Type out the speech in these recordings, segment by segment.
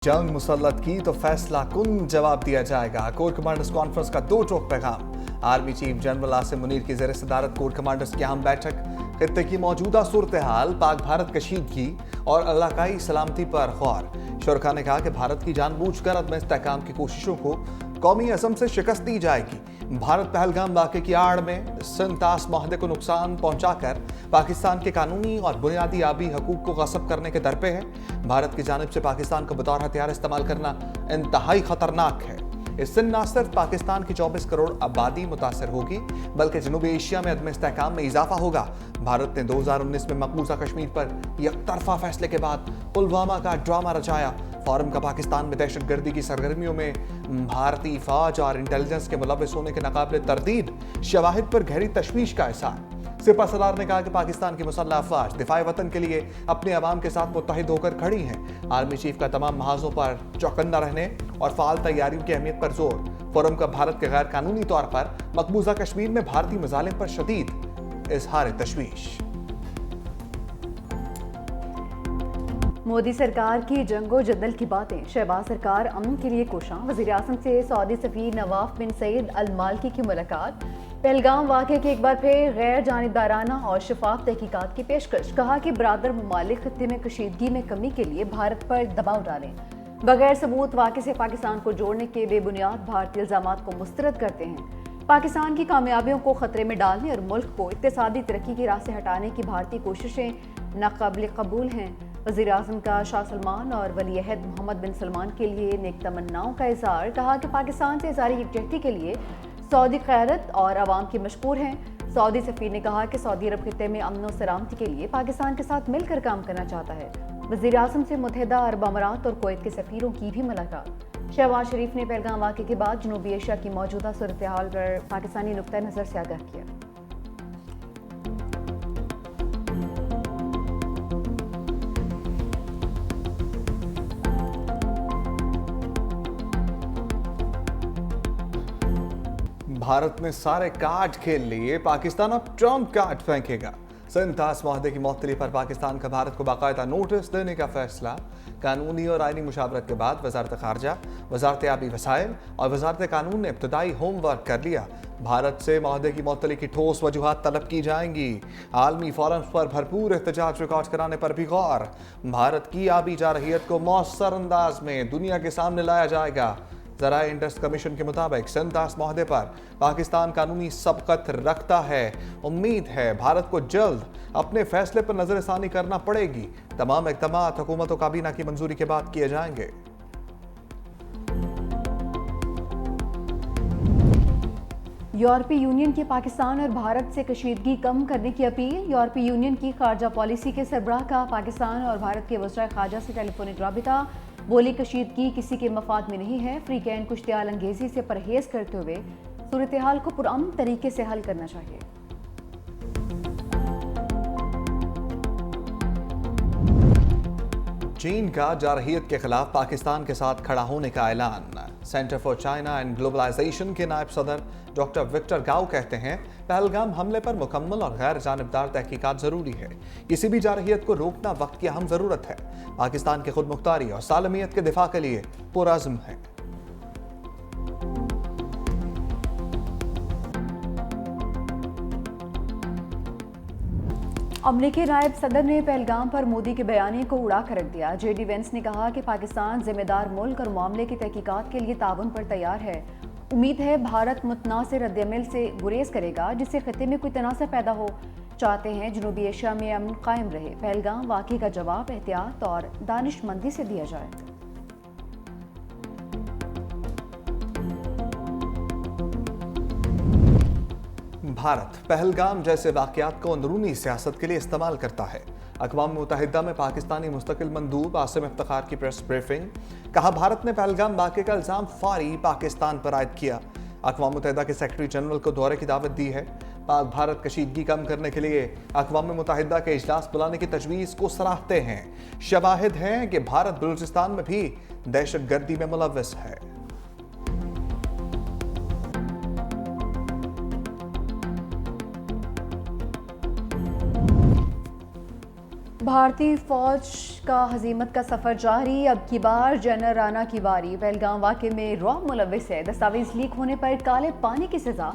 जंग मुसल्लत की तो फैसला कुन जवाब दिया जाएगा। कोर कमांडर्स कॉन्फ्रेंस का दो टोक पैगाम। Army chief general Asim Munir की ज़ेर सदारत कोर कमांडर्स की अहम बैठक। खित्ते की मौजूदा सूरत हाल, पाक भारत कशीदगी और इलाकाई सलामती पर गौर। शुरका ने कहा कि भारत की जानबूझकर अदम इस्तेहकाम की कोशिशों को कौमी अज़म से शिकस्त दी जाएगी। भारत पहलगाम वाक़े की आड़ में सिंतास माहदे को नुकसान पहुंचाकर पाकिस्तान के कानूनी और बुनियादी आबी हकूक को गसब करने के दर पे है। भारत की जानिब से पाकिस्तान को बतौर हथियार इस्तेमाल करना इंतहाई खतरनाक है। इससे न सिर्फ पाकिस्तान की 24 करोड़ आबादी मुतासर होगी, बल्कि जनूबी एशिया में अदम इस्तेहकाम में इजाफा होगा। भारत ने 2019 में मकबूजा कश्मीर पर यकतरफा फैसले के बाद पुलवामा का ड्रामा रचाया। फौरन का पाकिस्तान में दहशतगर्दी की सरगर्मियों में भारतीय फौज और इंटेलिजेंस के मुलव्वस होने के नाकाबिले तरदीद शवाहिद पर गहरी तशवीश का इज़हार। सिपा सलार ने कहा कि पाकिस्तान की मुसल्लह अफवाज दिफाए वतन के लिए अपने अवाम के साथ मुत्तहिद होकर खड़ी हैं। आर्मी चीफ का तमाम महाजों पर चौकन्ना रहने और फाल तैयारियों की अहमियत पर जोर। फोरम का भारत के गैर कानूनी तौर पर मकबूजा कश्मीर में भारतीय मजालिम पर शदीद इजहार तशवीश। मोदी सरकार की जंगो जदल की बातें। शहबाज सरकार अमन के लिए कोशां। वज़ीर आज़म से सऊदी सफ़ीर नवाफ बिन सईद अल मालकी की मुलाकात। पहलगाम वाक़े की एक बार फिर गैर जानिबदाराना और शफाफ तहकीकात की पेशकश। कहा कि बरादर ममालिक खत्ते में कशीदगी में कमी के लिए भारत पर दबाव डालें। बगैर सबूत वाक़े से पाकिस्तान को जोड़ने के बेबुनियाद भारतीय इल्ज़ामात को मुस्तरद करते हैं। पाकिस्तान की कामयाबियों को खतरे में डालने और मुल्क को इक़्तिसादी तरक्की की राह से हटाने की भारतीय कोशिशें नाकाबिल कबूल हैं। वज़ीर आज़म का शाह सलमान और वली अहद मोहम्मद बिन सलमान के लिए नेक तमन्नाओं का इज़हार। कहा कि पाकिस्तान से इज़हार यकजहती के लिए सऊदी क़यादत और अवाम की मशकूर हैं। सऊदी सफ़ीर ने कहा कि सऊदी अरब खित्ते में अमन और सलामती के लिए पाकिस्तान के साथ मिलकर काम करना चाहता है। वज़ीर आज़म से मुत्तहिदा अरब अमारात और कुवैत के सफ़ीरों की भी मुलाकात। शहबाज शरीफ ने पहलगाम वाक़े के बाद जनूबी एशिया की मौजूदा सूरत हाल पर पाकिस्तानी नुक्ता नज़र से आगाह किया। भारत ने सारे कार्ड खेल लिए, पाकिस्तान अब ट्रम्प कार्ड फेंकेगा। सिंतास माहदे की मअतली पर पाकिस्तान का भारत को बाकायदा नोटिस देने का फैसला। कानूनी और आईनी मुशावरत के बाद वजारत खारजा, वजारत आबी वसाइल और वजारत कानून ने इब्तदाई होमवर्क कर लिया। भारत से माहदे की मअतली की ठोस वजूहात तलब की जाएंगी। आलमी फोरम्स पर भरपूर एहतजाज रिकॉर्ड कराने पर भी गौर। भारत की आबी जारहियत को मौसर अंदाज में दुनिया के सामने लाया जाएगा। ज़राए इंडस कमीशन के मुताबिक सिंतास माहदे पर पाकिस्तान कानूनी सबकत रखता है। उम्मीद है भारत को जल्द अपने फैसले पर नजरसानी करना पड़ेगी। तमाम इक़दामात हुकूमत और काबीना की मंजूरी के बाद किए जाएंगे। यूरोपीय यूनियन की पाकिस्तान और भारत से कशीदगी कम करने की अपील। यूरोपीय यूनियन की खारजा पॉलिसी के सरबराह का पाकिस्तान और भारत के वज़ीर ख़ारजा से टेलीफोनिक राबिता। बोली कशीदगी किसी के मफाद में नहीं है। फ्रीकैन को इश्तियाल अंगेजी से परहेज करते हुए सूरत हाल को पुरअमन तरीके से हल करना चाहिए। चीन का जारहियत के खिलाफ पाकिस्तान के साथ खड़ा होने का ऐलान। Center for China and Globalization के नायब सदर डॉक्टर विक्टर गाओ कहते हैं, पहलगाम हमले पर मुकम्मल और गैर जानिबदार तहकीकात जरूरी है। किसी भी जारहियत को रोकना वक्त की अहम जरूरत है। पाकिस्तान की खुद मुख्तारी और सालमियत के दिफा के लिए पुरअज़्म है। अमरीकी नायब सदर ने पहलगाम पर मोदी के बयानी को उड़ा कर रख दिया। जेडी वेंस ने कहा कि पाकिस्तान जिम्मेदार मुल्क और मामले की तहकीकात के लिए ताउन पर तैयार है। उम्मीद है भारत मुतनासिर रद्द-ए-अमल से गुरेज करेगा जिससे खत्ते में कोई तनाज़ा पैदा हो। चाहते हैं जनूबी एशिया में अमन कायम रहे। पहलगाम वाक़े का जवाब एहतियात और दानिशमंदी से दिया जाए। भारत पहलगाम जैसे वाक़यात को अंदरूनी सियासत के लिए इस्तेमाल करता है। अक़वाम मुत्तहिदा में पाकिस्तानी मुस्तकिल मंदूब आसिम इफ्तिखार की प्रेस ब्रीफिंग। कहा, भारत ने पहलगाम वाक़े का इल्ज़ाम फौरी पाकिस्तान पर आयद किया। अक़वाम मुत्तहिदा के सेक्रेटरी जनरल को दौरे की दावत दी है। पाक भारत कशीदगी कम करने के लिए अक़वाम मुत्तहिदा के इजलास बुलाने की तजवीज़ को सराहते हैं। शवाहिद हैं कि भारत बलूचिस्तान में भी दहशतगर्दी में मुलव्वस है। بھارتی فوج کا ہزیمت کا سفر جاری، اب کی بار جنرل رانا کی باری۔ پہلگام واقعے میں رعب ملوث ہے، دستاویز لیک ہونے پر کالے پانی کی سزا۔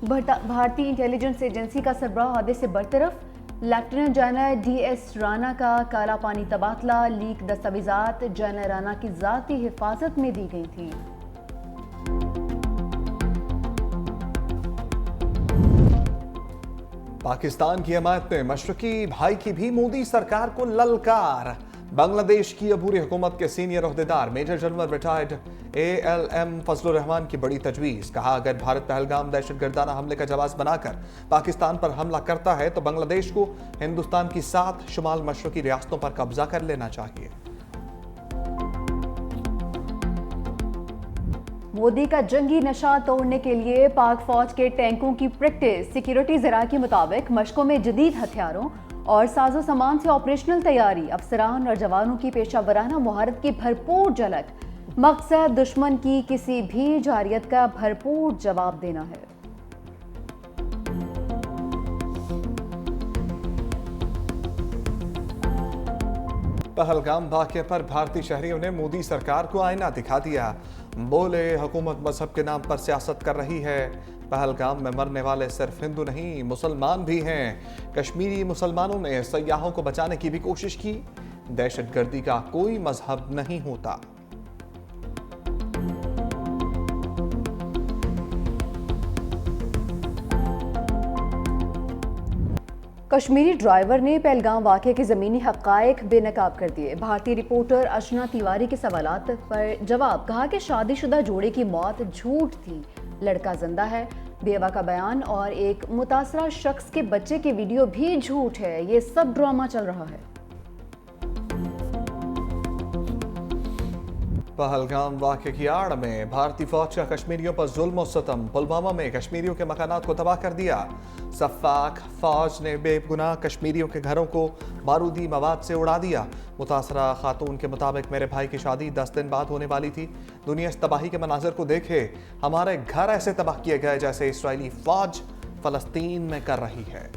بھارتی انٹیلیجنس ایجنسی کا سربراہ عہدے سے برطرف، lieutenant general D S Rana کا کالا پانی تبادلہ۔ لیک دستاویزات جنرل رانا کی ذاتی حفاظت میں دی گئی تھیں۔ پاکستان کی حمایت میں مشرقی بھائی کی بھی مودی سرکار کو للکار۔ بنگلہ دیش کی عبوری حکومت کے سینئر عہدیدار major general retired ALM Fazlur الرحمان کی بڑی تجویز۔ کہا اگر بھارت پہلگام دہشت گردانہ حملے کا جواز بنا کر پاکستان پر حملہ کرتا ہے تو بنگلہ دیش کو ہندوستان کی 7 شمال مشرقی ریاستوں پر قبضہ کر لینا چاہیے۔ مودی کا جنگی نشہ توڑنے کے لیے پاک فوج کے ٹینکوں کی پریکٹس۔ سیکیورٹی ذرائع کے مطابق مشقوں میں جدید ہتھیاروں اور ساز و سامان سے آپریشنل تیاری، افسران اور جوانوں کی پیشہ ورانہ مہارت کی بھرپور جھلک۔ مقصد دشمن کی کسی بھی جارحیت کا بھرپور جواب دینا ہے۔ پہلگام واقعے پر بھارتی شہریوں نے مودی سرکار کو آئینہ دکھا دیا۔ بولے حکومت مذہب کے نام پر سیاست کر رہی ہے، پہلگام میں مرنے والے صرف ہندو نہیں مسلمان بھی ہیں۔ کشمیری مسلمانوں نے سیاحوں کو بچانے کی بھی کوشش کی، دہشت گردی کا کوئی مذہب نہیں ہوتا۔ کشمیری ڈرائیور نے پہلگام واقعے کے زمینی حقائق بے نقاب کر دیے۔ بھارتی رپورٹر ارچنا تیواری کے سوالات پر جواب، کہا کہ شادی شدہ جوڑے کی موت جھوٹ تھی، لڑکا زندہ ہے۔ بیوہ کا بیان اور ایک متاثرہ شخص کے بچے کی ویڈیو بھی جھوٹ ہے، یہ سب ڈرامہ چل رہا ہے۔ پہلگام واقعے کی آڑ میں بھارتی فوج کا کشمیریوں پر ظلم و ستم۔ پلوامہ میں کشمیریوں کے مکانات کو تباہ کر دیا۔ سفاک فوج نے بے گناہ کشمیریوں کے گھروں کو بارودی مواد سے اڑا دیا۔ متاثرہ خاتون کے مطابق میرے بھائی کی شادی 10 دن بعد ہونے والی تھی۔ دنیا اس تباہی کے مناظر کو دیکھے، ہمارے گھر ایسے تباہ کیے گئے جیسے اسرائیلی فوج فلسطین میں کر رہی ہے۔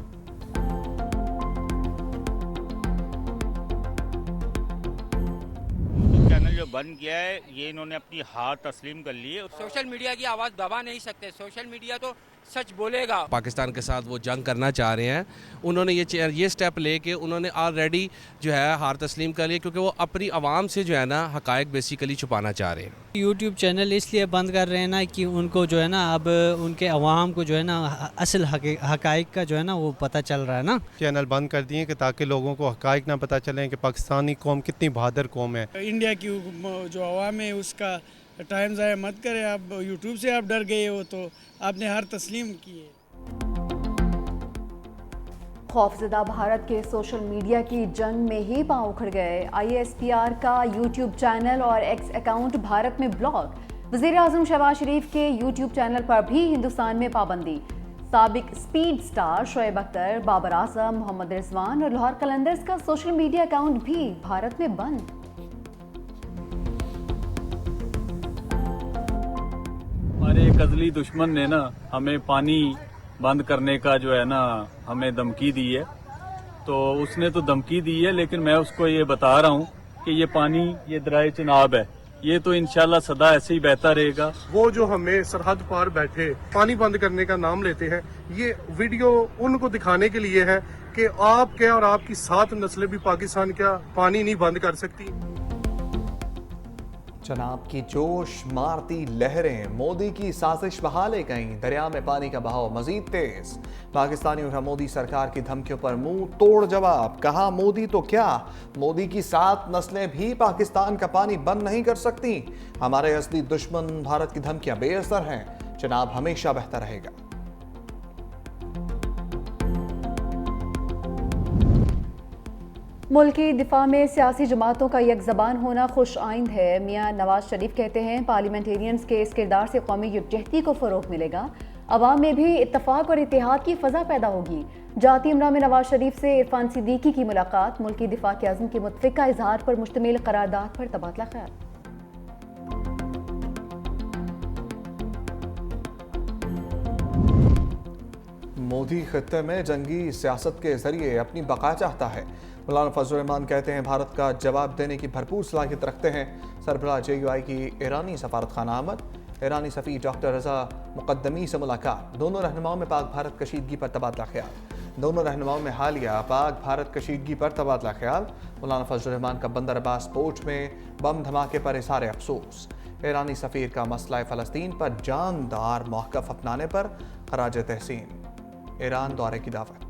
چینل جو بند کیا ہے یہ انہوں نے اپنی ہار تسلیم کر لی ہے۔ سوشل میڈیا کی آواز دبا نہیں سکتے، سوشل میڈیا تو سچ بولے گا۔ پاکستان کے ساتھ وہ جنگ کرنا چاہ رہے ہیں، انہوں نے یہ سٹیپ لے کے انہوں نے آلریڈی جو ہے ہار تسلیم کر لی، کیونکہ وہ اپنی عوام سے جو ہے نا حقائق بیسیکلی چھپانا چاہ رہے ہیں۔ یوٹیوب چینل اس لیے بند کر رہے ہیں نا کہ ان کو جو ہے نا اب ان کے عوام کو جو ہے نا اصل حقائق کا جو ہے نا وہ پتہ چل رہا ہے نا۔ چینل بند کر دیے کہ تاکہ لوگوں کو حقائق نہ پتہ چلیں کہ پاکستانی قوم کتنی بہادر قوم ہے۔ انڈیا کی جو عوام ہے اس کا ٹائم ضائع مت کرے۔ آپ یوٹیوب سے آپ ڈر گئے ہو تو آپ نے ہر تسلیم کی ہے۔ خوفزدہ بھارت کے سوشل میڈیا کی جنگ میں ہی پاؤں اکھڑ گئے۔ ISPR کا یوٹیوب چینل اور ایکس اکاؤنٹ بھارت میں بلاک۔ وزیر اعظم شہباز شریف کے یوٹیوب چینل پر بھی ہندوستان میں پابندی۔ سابق سپیڈ سٹار شعیب اختر، بابر اعظم، محمد رضوان اور لاہور قلندرز کا سوشل میڈیا اکاؤنٹ بھی بھارت میں بند۔ ہمارے ایک ازلی دشمن نے نا ہمیں پانی بند کرنے کا جو ہے نا ہمیں دھمکی دی ہے، تو اس نے تو دھمکی دی ہے لیکن میں اس کو یہ بتا رہا ہوں کہ یہ پانی، یہ دریا چناب ہے، یہ تو انشاءاللہ سدا ایسے ہی بہتا رہے گا۔ وہ جو ہمیں سرحد پار بیٹھے پانی بند کرنے کا نام لیتے ہیں، یہ ویڈیو ان کو دکھانے کے لیے ہے کہ آپ کیا اور آپ کی 7 نسلیں بھی پاکستان کیا پانی نہیں بند کر سکتی۔ جناب کی جوش مارتی لہریں مودی کی سازش بہا لے گئیں، دریا میں پانی کا بہاؤ مزید تیز۔ پاکستانیوں کا مودی سرکار کی دھمکیوں پر منہ توڑ جواب، کہا مودی تو کیا، مودی کی 7 نسلیں بھی پاکستان کا پانی بند نہیں کر سکتی۔ ہمارے اصلی دشمن بھارت کی دھمکیاں بے اثر ہیں، جناب ہمیشہ بہتر رہے گا۔ ملکی دفاع میں سیاسی جماعتوں کا یک زبان ہونا خوش آئند ہے۔ میاں نواز شریف کہتے ہیں پارلیمنٹیرینز کے اس کردار سے قومی یکجہتی کو فروغ ملے گا، عوام میں بھی اتفاق اور اتحاد کی فضا پیدا ہوگی۔ جاتی امرا میں نواز شریف سے عرفان صدیقی کی ملاقات، ملکی دفاع کے عزم کے متفقہ اظہار پر مشتمل قرارداد پر تبادلہ خیال۔ मोदी खत्ते में जंगी सियासत के जरिए अपनी बका चाहता है। मौलाना फजल रहमान कहते हैं भारत का जवाब देने की भरपूर सलाहियत रखते हैं। सरबराह JUI की ईरानी सफारत खाना आमद, ईरानी सफ़ीर डॉक्टर रज़ा मुक़द्दमी से मुलाकात। दोनों रहनुमाओं में पाक भारत कशीदगी पर तबादला ख्याल। दोनों रहनुमाओं में हालिया पाक भारत कशीदगी पर तबादला ख्याल। मौलाना फजल रहमान का बंदर अब्बास पोर्ट में बम धमाके पर इज़हार अफसोस। ईरानी सफ़ीर का मसला फ़लस्तीन पर जानदार मौक़िफ़ अपनाने पर खराज तहसीन। ईरान दौरे की दावत।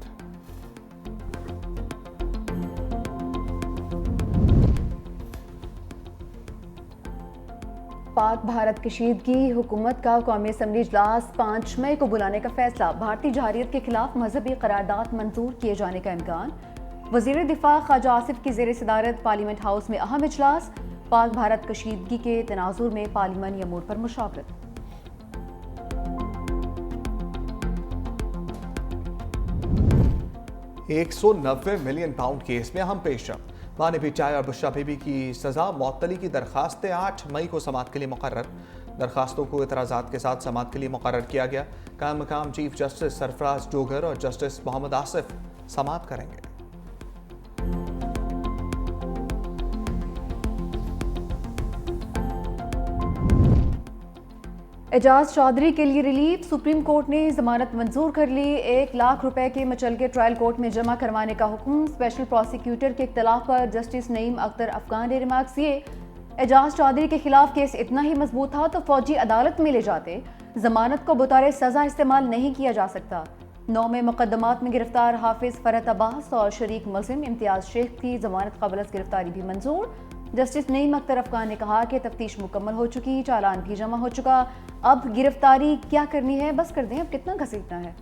पाक भारत कशीदगी, हुकूमत का कौमी असम्बली इजलास 5 मई को बुलाने का फैसला। भारतीय जहारियत के खिलाफ मजहबी करारदाद मंजूर किए जाने का इम्कान। वज़ीर दिफा ख्वाजा आसिफ की ज़ेर सदारत पार्लियामेंट हाउस में अहम इजलास। पाक भारत कशीदगी के तनाजुर में पार्लिमानी अमूर पर मुशावरत। £190 मिलियन केस में अहम पेशरफ। माने भी चाय और बुशरा बीबी की सजा मअतली की दरखास्तें 8 मई को समाअत के लिए मुकर्रर। दरखास्तों को एतराज़ात के साथ समाअत के लिए मुकर्रर किया गया। कायम मकाम चीफ जस्टिस सरफराज डोगर और जस्टिस मोहम्मद आसिफ समाअत करेंगे। एजाज चौधरी के लिए रिलीफ। सुप्रीम कोर्ट ने जमानत मंजूर कर ली। 1 लाख रुपए के मचलके ट्रायल कोर्ट में जमा करवाने का हुक्म। स्पेशल प्रोसिक्यूटर के इख्तिलाफ पर जस्टिस नईम अख्तर अफगान ने रिमार्क्स किए। एजाज चौधरी के खिलाफ केस इतना ही मजबूत था तो फौजी अदालत में ले जाते। जमानत को बतौर सजा इस्तेमाल नहीं किया जा सकता। 9 में मुकदमात में गिरफ्तार हाफिज फरहत अब्बास और शरीक मुलजिम इम्तियाज शेख की जमानत कबल अज़ गिरफ्तारी भी मंजूर। जस्टिस नईम अख्तर अफगान ने कहा कि तफ्तीश मुकम्मल हो चुकी, चालान भी जमा हो चुका, अब गिरफ्तारी क्या करनी है बस कर दें, अब कितना घसीटना है।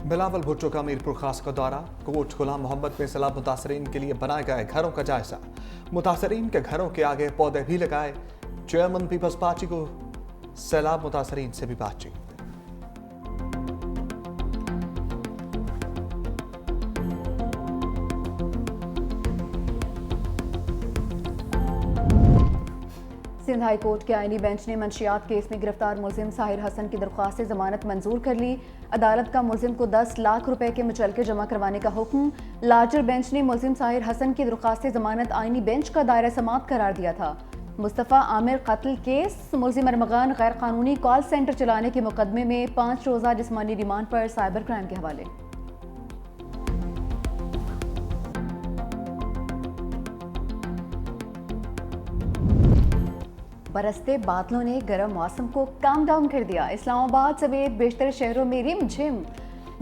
बिलावल भुट्टो का मीरपुर खास का दौरा। कोट गुलाम मोहम्मद में सैलाब मुतासरीन के लिए बनाए गए घरों का जायजा। मुतासरीन के घरों के आगे पौधे भी लगाए। चेयरमैन पीपल्स पार्टी को सैलाब मुतासरीन से भी बातचीत। सिंध हाई कोर्ट के आईनी बेंच ने मंशियात केस में गिरफ्तार मुलजिम साहिर हसन की दरख्वास्त जमानत मंजूर कर ली। अदालत का मुलजिम को 10 लाख रुपए के मुचलके जमा करवाने का हुक्म। लार्जर बेंच ने मुलजिम साहिर हसन की दरख्वास्त जमानत आईनी बेंच का दायरा समाअत करार दिया था। मुस्तफ़ा आमिर कत्ल केस। मुलजिम अरमगान गैर कानूनी कॉल सेंटर चलाने के मुकदमे में 5 रोज़ा जिस्मानी रिमांड पर साइबर क्राइम के हवाले। बरसते बादलों ने गर्म मौसम को काम डाउन कर दिया। इस्लामाबाद समेत बेशतर शहरों में रिमझिम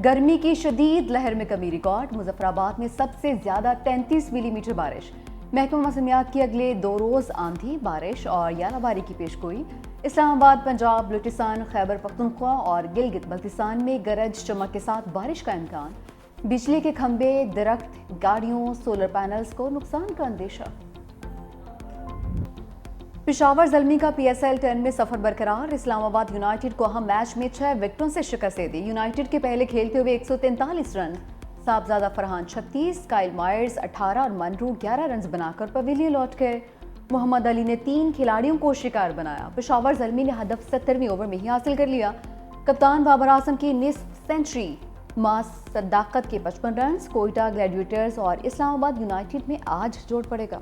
गर्मी की शदीद लहर में कमी रिकॉर्ड। मुजफ्फराबाद में सबसे ज्यादा 33 मिलीमीटर बारिश। महकमा मौसमियात की अगले 2 रोज आंधी, बारिश और यालाबारी की पेशगोई। इस्लामाबाद, पंजाब, बलूचिस्तान, खैबर पख्तूनख्वा और गिलगित बल्तिस्तान में गरज चमक के साथ बारिश का इम्कान। बिजली के खंभे, दरख्त, गाड़ियों, सोलर पैनल्स को नुकसान का अंदेशा। पेशावर ज़ल्मी का PSL 10 में सफर बरकरार। इस्लामाबाद यूनाइटेड को अहम मैच में 6 विकेटों से शिकस्त दे दी। यूनाइटेड के पहले खेलते हुए 143 रन। साहबजादा फरहान 36, काइल मायर्स 18 और मनरू 11 रन बनाकर पवेलियन लौट गए। मोहम्मद अली ने 3 खिलाड़ियों को शिकार बनाया। पेशावर ज़ल्मी ने हदफ 70वें ओवर में ही हासिल कर लिया। कप्तान बाबर आजम की निस्फ सेंचुरी। मास सदाकत के 55 रन। कोयटा ग्लैडिएटर्स और इस्लामाबाद यूनाइटेड में आज जोड़ पड़ेगा।